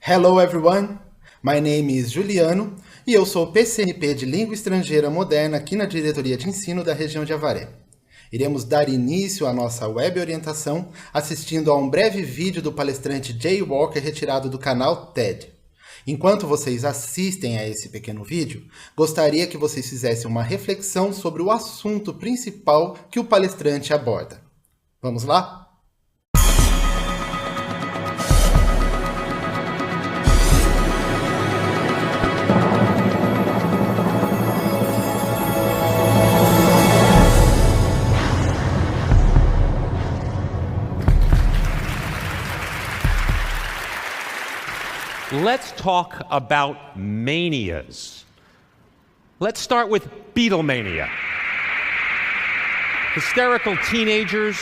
Hello everyone, my name is Juliano e eu sou PCNP de Língua Estrangeira Moderna aqui na Diretoria de Ensino da região de Avaré. Iremos dar início à nossa web orientação assistindo a um breve vídeo do palestrante Jay Walker retirado do canal TED. Enquanto vocês assistem a esse pequeno vídeo, gostaria que vocês fizessem uma reflexão sobre o assunto principal que o palestrante aborda. Vamos lá? Let's talk about manias. Let's start with Beatlemania. Hysterical teenagers,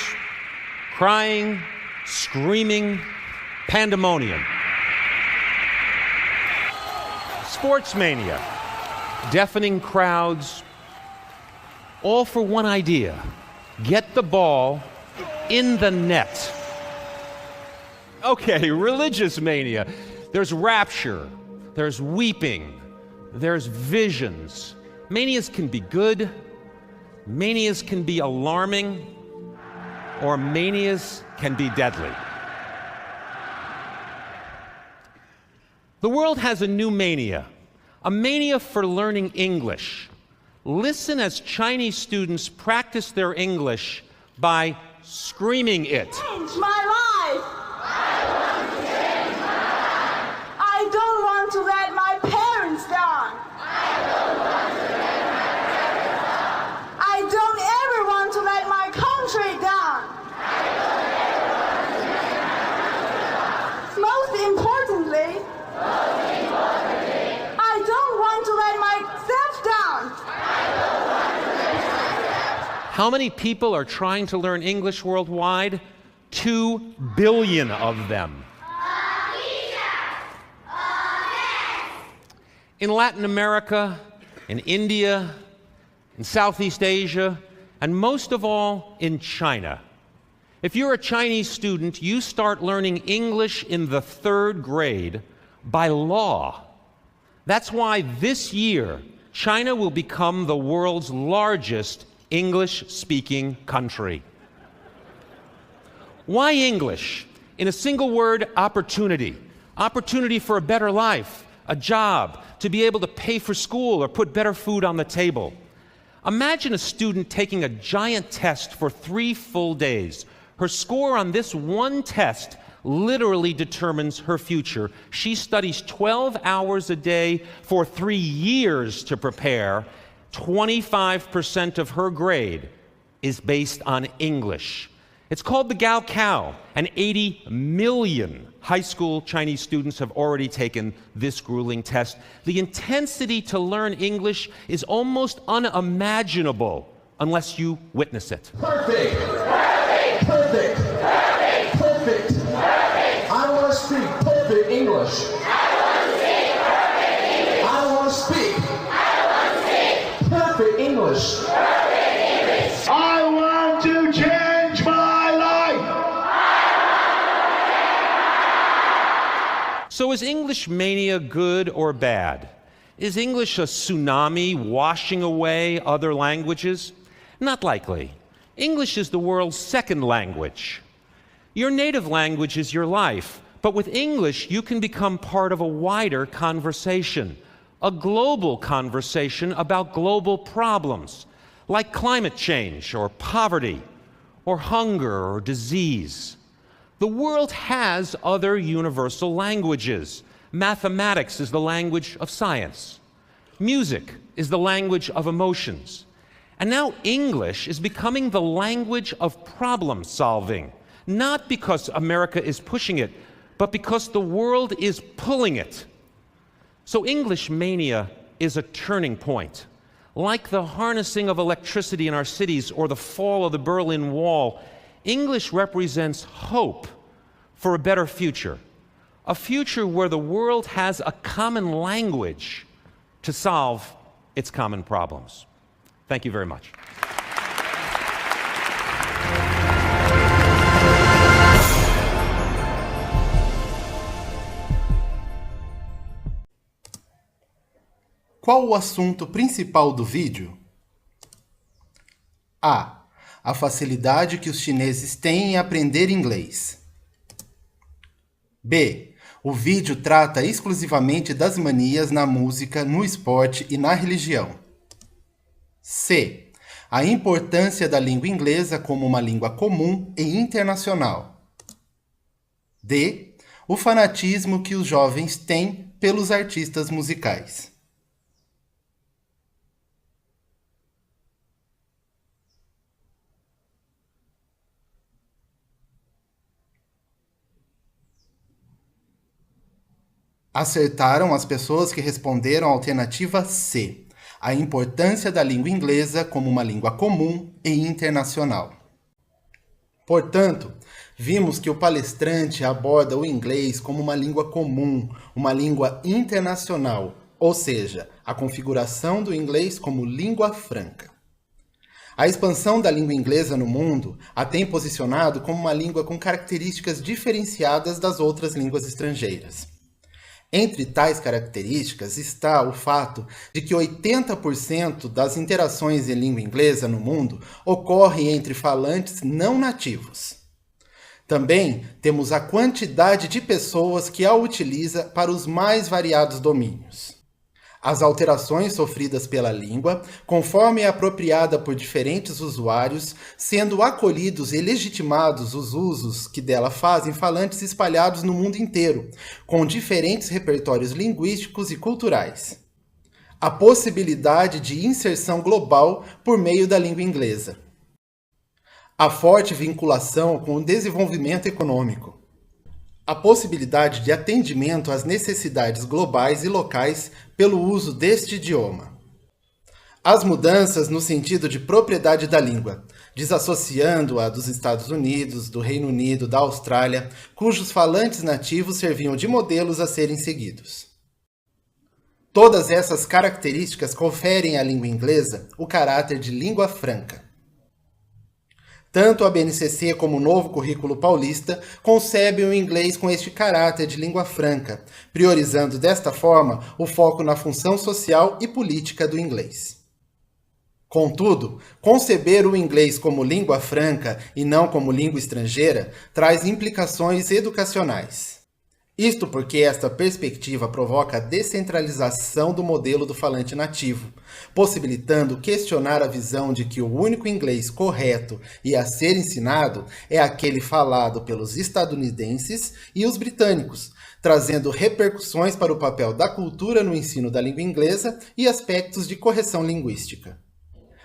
crying, screaming, pandemonium. Sports mania, deafening crowds, all for one idea: get the ball in the net. Okay, religious mania. There's rapture, there's weeping, there's visions. Manias can be good, manias can be alarming, or manias can be deadly. The world has a new mania, a mania for learning English. Listen as Chinese students practice their English by screaming it. Change my life! I don't want to let my parents down. I don't ever want to let my country down. Most importantly, I don't want to let myself down. How many people are trying to learn English worldwide? 2 billion of them. In Latin America, in India, in Southeast Asia, and most of all, in China. If you're a Chinese student, you start learning English in the 3rd grade by law. That's why this year, China will become the world's largest English-speaking country. Why English? In a single word, opportunity. Opportunity for a better life, a job, to be able to pay for school or put better food on the table. Imagine a student taking a giant test for 3 full days. Her score on this one test literally determines her future. She studies 12 hours a day for 3 years to prepare. 25% of her grade is based on English. It's called the Gaokao, and 80 million high school Chinese students have already taken this grueling test. The intensity to learn English is almost unimaginable unless you witness it. Perfect. Perfect. Perfect. Perfect. Perfect. Perfect. I want to speak perfect English. I want to speak. Perfect English. I want to change my life. So is English mania good or bad? Is English a tsunami washing away other languages? Not likely. English is the world's 2nd language. Your native language is your life, but with English you can become part of a wider conversation, a global conversation about global problems, like climate change or poverty or hunger or disease. The world has other universal languages. Mathematics is the language of science. Music is the language of emotions. And now English is becoming the language of problem solving, not because America is pushing it, but because the world is pulling it. So English mania is a turning point. Like the harnessing of electricity in our cities or the fall of the Berlin Wall, English represents hope for a better future. A future where the world has a common language to solve its common problems. Thank you very much. Qual o assunto principal do vídeo? A. A facilidade que os chineses têm em aprender inglês. B. O vídeo trata exclusivamente das manias na música, no esporte e na religião. C. A importância da língua inglesa como uma língua comum e internacional. D. O fanatismo que os jovens têm pelos artistas musicais. Acertaram as pessoas que responderam a alternativa C, a importância da língua inglesa como uma língua comum e internacional. Portanto, vimos que o palestrante aborda o inglês como uma língua comum, uma língua internacional, ou seja, a configuração do inglês como língua franca. A expansão da língua inglesa no mundo a tem posicionado como uma língua com características diferenciadas das outras línguas estrangeiras. Entre tais características está o fato de que 80% das interações em língua inglesa no mundo ocorrem entre falantes não nativos. Também temos a quantidade de pessoas que a utiliza para os mais variados domínios. As alterações sofridas pela língua, conforme é apropriada por diferentes usuários, sendo acolhidos e legitimados os usos que dela fazem falantes espalhados no mundo inteiro, com diferentes repertórios linguísticos e culturais. A possibilidade de inserção global por meio da língua inglesa. A forte vinculação com o desenvolvimento econômico. A possibilidade de atendimento às necessidades globais e locais pelo uso deste idioma. As mudanças no sentido de propriedade da língua, desassociando-a dos Estados Unidos, do Reino Unido, da Austrália, cujos falantes nativos serviam de modelos a serem seguidos. Todas essas características conferem à língua inglesa o caráter de língua franca. Tanto a BNCC como o novo currículo paulista concebem o inglês com este caráter de língua franca, priorizando desta forma o foco na função social e política do inglês. Contudo, conceber o inglês como língua franca e não como língua estrangeira traz implicações educacionais. Isto porque esta perspectiva provoca a descentralização do modelo do falante nativo, possibilitando questionar a visão de que o único inglês correto e a ser ensinado é aquele falado pelos estadunidenses e os britânicos, trazendo repercussões para o papel da cultura no ensino da língua inglesa e aspectos de correção linguística.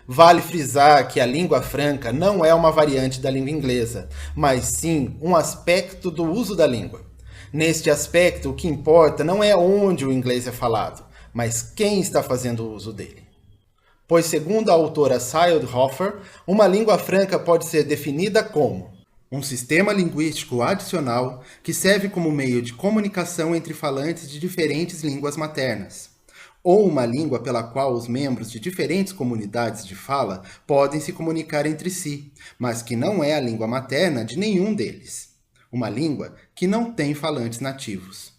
Vale frisar que a língua franca não é uma variante da língua inglesa, mas sim um aspecto do uso da língua. Neste aspecto, o que importa não é onde o inglês é falado, mas quem está fazendo uso dele. Pois, segundo a autora Syed Hofer, uma língua franca pode ser definida como um sistema linguístico adicional que serve como meio de comunicação entre falantes de diferentes línguas maternas, ou uma língua pela qual os membros de diferentes comunidades de fala podem se comunicar entre si, mas que não é a língua materna de nenhum deles. Uma língua que não tem falantes nativos.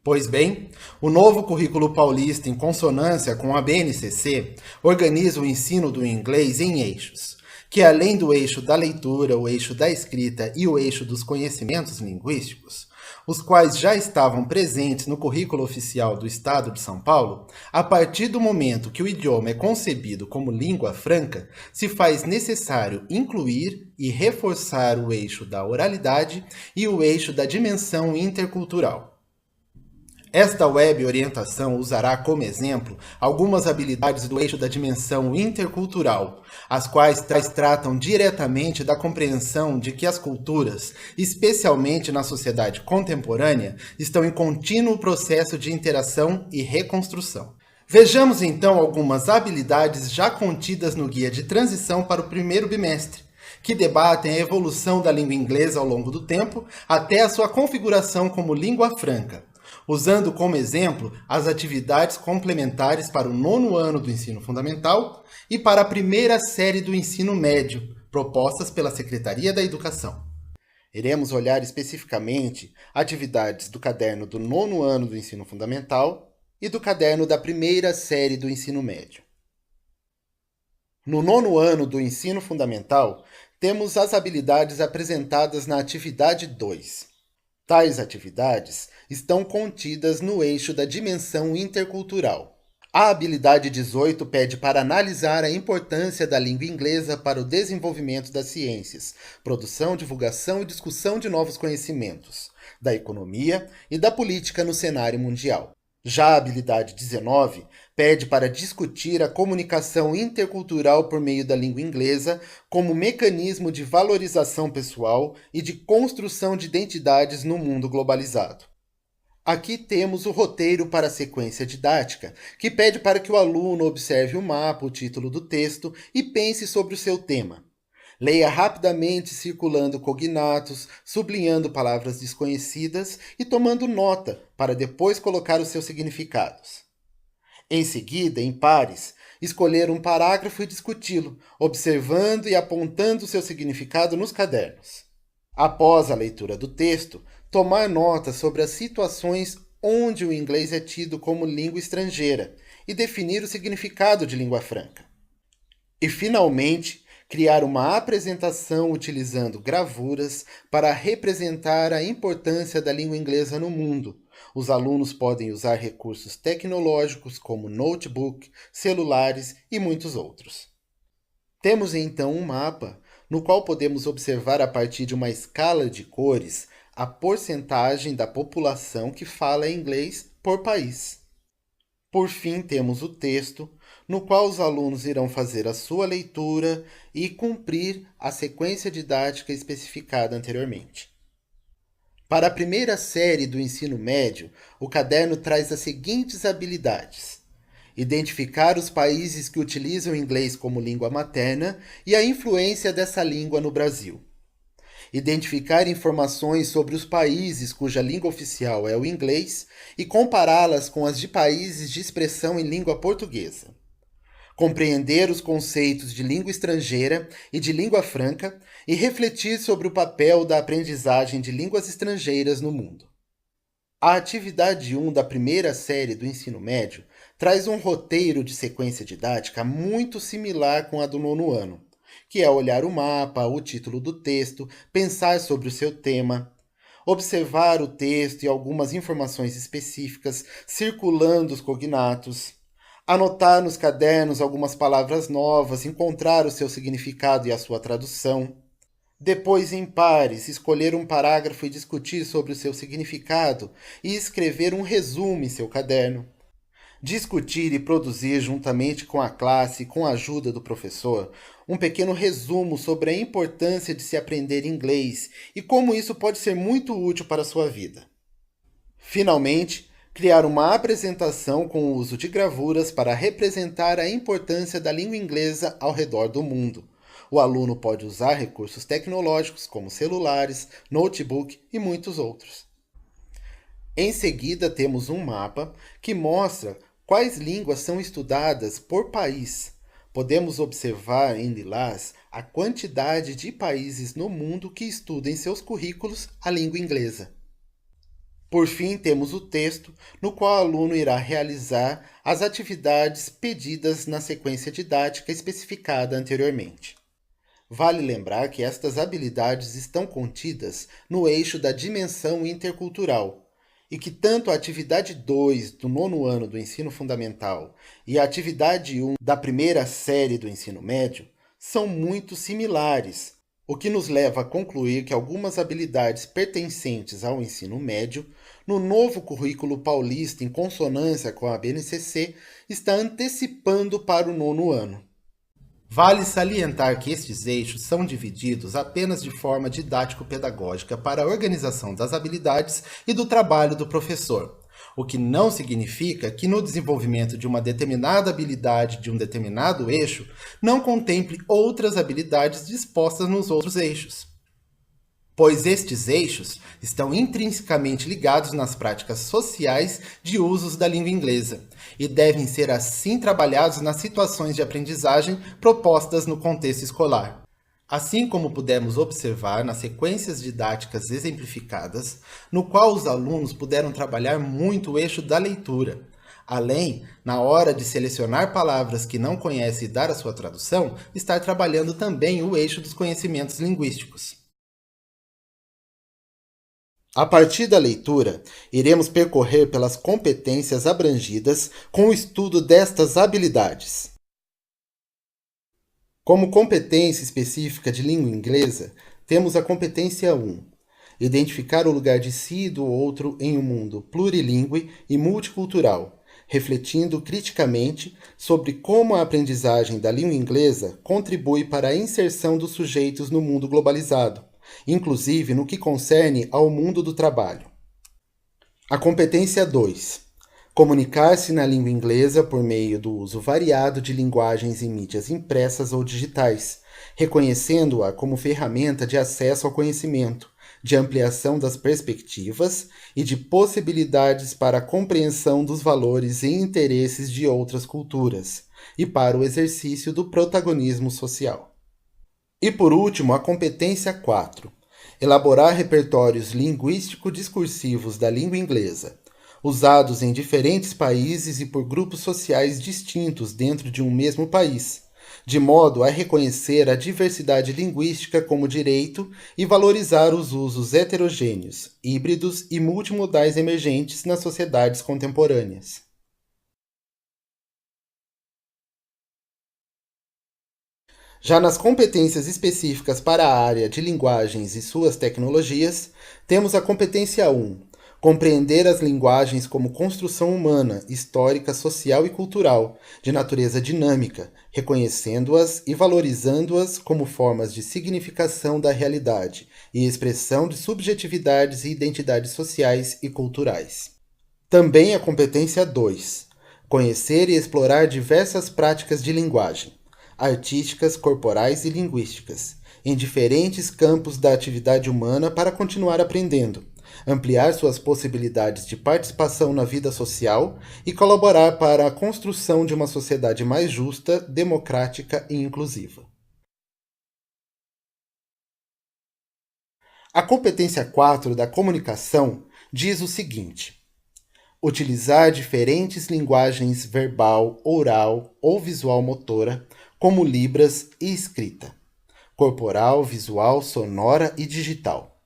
Pois bem, o novo currículo paulista, em consonância com a BNCC, organiza o ensino do inglês em eixos, que além do eixo da leitura, o eixo da escrita e o eixo dos conhecimentos linguísticos, os quais já estavam presentes no currículo oficial do Estado de São Paulo, a partir do momento que o idioma é concebido como língua franca, se faz necessário incluir e reforçar o eixo da oralidade e o eixo da dimensão intercultural. Esta web orientação usará como exemplo algumas habilidades do eixo da dimensão intercultural, as quais tratam diretamente da compreensão de que as culturas, especialmente na sociedade contemporânea, estão em contínuo processo de interação e reconstrução. Vejamos então algumas habilidades já contidas no Guia de Transição para o primeiro bimestre, que debatem a evolução da língua inglesa ao longo do tempo até a sua configuração como língua franca, usando como exemplo as atividades complementares para o 9º ano do ensino fundamental e para a primeira série do ensino médio, propostas pela Secretaria da Educação. Iremos olhar especificamente atividades do caderno do 9º ano do ensino fundamental e do caderno da primeira série do ensino médio. No 9º ano do ensino fundamental, temos as habilidades apresentadas na atividade 2. Tais atividades estão contidas no eixo da dimensão intercultural. A habilidade 18 pede para analisar a importância da língua inglesa para o desenvolvimento das ciências, produção, divulgação e discussão de novos conhecimentos, da economia e da política no cenário mundial. Já a habilidade 19 pede para discutir a comunicação intercultural por meio da língua inglesa como mecanismo de valorização pessoal e de construção de identidades no mundo globalizado. Aqui temos o roteiro para a sequência didática, que pede para que o aluno observe o mapa, o título do texto e pense sobre o seu tema. Leia rapidamente circulando cognatos, sublinhando palavras desconhecidas e tomando nota para depois colocar os seus significados. Em seguida, em pares, escolher um parágrafo e discuti-lo, observando e apontando o seu significado nos cadernos. Após a leitura do texto, tomar nota sobre as situações onde o inglês é tido como língua estrangeira e definir o significado de língua franca. E, finalmente, criar uma apresentação utilizando gravuras para representar a importância da língua inglesa no mundo. Os alunos podem usar recursos tecnológicos como notebook, celulares e muitos outros. Temos então um mapa no qual podemos observar a partir de uma escala de cores a porcentagem da população que fala inglês por país. Por fim, temos o texto, no qual os alunos irão fazer a sua leitura e cumprir a sequência didática especificada anteriormente. Para a primeira série do ensino médio, o caderno traz as seguintes habilidades: identificar os países que utilizam o inglês como língua materna e a influência dessa língua no Brasil. Identificar informações sobre os países cuja língua oficial é o inglês e compará-las com as de países de expressão em língua portuguesa. Compreender os conceitos de língua estrangeira e de língua franca e refletir sobre o papel da aprendizagem de línguas estrangeiras no mundo. A atividade 1 da primeira série do ensino médio traz um roteiro de sequência didática muito similar com a do 9º ano, que é olhar o mapa, o título do texto, pensar sobre o seu tema, observar o texto e algumas informações específicas circulando os cognatos, anotar nos cadernos algumas palavras novas, encontrar o seu significado e a sua tradução. Depois, em pares, escolher um parágrafo e discutir sobre o seu significado e escrever um resumo em seu caderno. Discutir e produzir juntamente com a classe e com a ajuda do professor um pequeno resumo sobre a importância de se aprender inglês e como isso pode ser muito útil para a sua vida. Finalmente, criar uma apresentação com o uso de gravuras para representar a importância da língua inglesa ao redor do mundo. O aluno pode usar recursos tecnológicos como celulares, notebook e muitos outros. Em seguida, temos um mapa que mostra quais línguas são estudadas por país. Podemos observar em lilás a quantidade de países no mundo que estudam em seus currículos a língua inglesa. Por fim, temos o texto, no qual o aluno irá realizar as atividades pedidas na sequência didática especificada anteriormente. Vale lembrar que estas habilidades estão contidas no eixo da dimensão intercultural, e que tanto a atividade 2 do 9º ano do ensino fundamental e a atividade 1 da primeira série do ensino médio são muito similares, o que nos leva a concluir que algumas habilidades pertencentes ao ensino médio, no novo currículo paulista em consonância com a BNCC, está antecipando para o 9º ano. Vale salientar que estes eixos são divididos apenas de forma didático-pedagógica para a organização das habilidades e do trabalho do professor, o que não significa que no desenvolvimento de uma determinada habilidade de um determinado eixo não contemple outras habilidades dispostas nos outros eixos, pois estes eixos estão intrinsecamente ligados nas práticas sociais de usos da língua inglesa e devem ser assim trabalhados nas situações de aprendizagem propostas no contexto escolar. Assim como pudemos observar nas sequências didáticas exemplificadas, no qual os alunos puderam trabalhar muito o eixo da leitura. Além, na hora de selecionar palavras que não conhece e dar a sua tradução, estar trabalhando também o eixo dos conhecimentos linguísticos. A partir da leitura, iremos percorrer pelas competências abrangidas com o estudo destas habilidades. Como competência específica de língua inglesa, temos a competência 1. Identificar o lugar de si e do outro em um mundo plurilingüe e multicultural, refletindo criticamente sobre como a aprendizagem da língua inglesa contribui para a inserção dos sujeitos no mundo globalizado, inclusive no que concerne ao mundo do trabalho. A competência 2. Comunicar-se na língua inglesa por meio do uso variado de linguagens em mídias impressas ou digitais, reconhecendo-a como ferramenta de acesso ao conhecimento, de ampliação das perspectivas e de possibilidades para a compreensão dos valores e interesses de outras culturas, e para o exercício do protagonismo social. E por último, a competência 4. Elaborar repertórios linguístico-discursivos da língua inglesa, usados em diferentes países e por grupos sociais distintos dentro de um mesmo país, de modo a reconhecer a diversidade linguística como direito e valorizar os usos heterogêneos, híbridos e multimodais emergentes nas sociedades contemporâneas. Já nas competências específicas para a área de linguagens e suas tecnologias, temos a competência 1, compreender as linguagens como construção humana, histórica, social e cultural, de natureza dinâmica, reconhecendo-as e valorizando-as como formas de significação da realidade e expressão de subjetividades e identidades sociais e culturais. Também a competência 2, conhecer e explorar diversas práticas de linguagem, artísticas, corporais e linguísticas, em diferentes campos da atividade humana para continuar aprendendo, ampliar suas possibilidades de participação na vida social e colaborar para a construção de uma sociedade mais justa, democrática e inclusiva. A competência 4 da comunicação diz o seguinte: utilizar diferentes linguagens verbal, oral ou visual motora, como libras e escrita, corporal, visual, sonora e digital,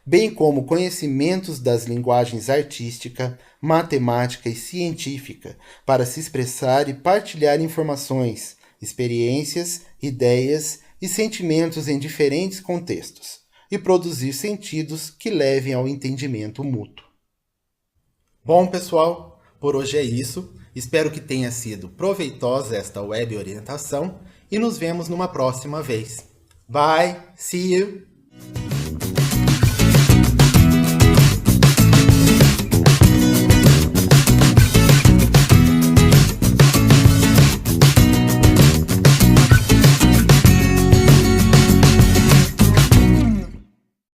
bem como conhecimentos das linguagens artística, matemática e científica, para se expressar e partilhar informações, experiências, ideias e sentimentos em diferentes contextos, e produzir sentidos que levem ao entendimento mútuo. Bom, pessoal, por hoje é isso. Espero que tenha sido proveitosa esta web orientação e nos vemos numa próxima vez. Bye, see you!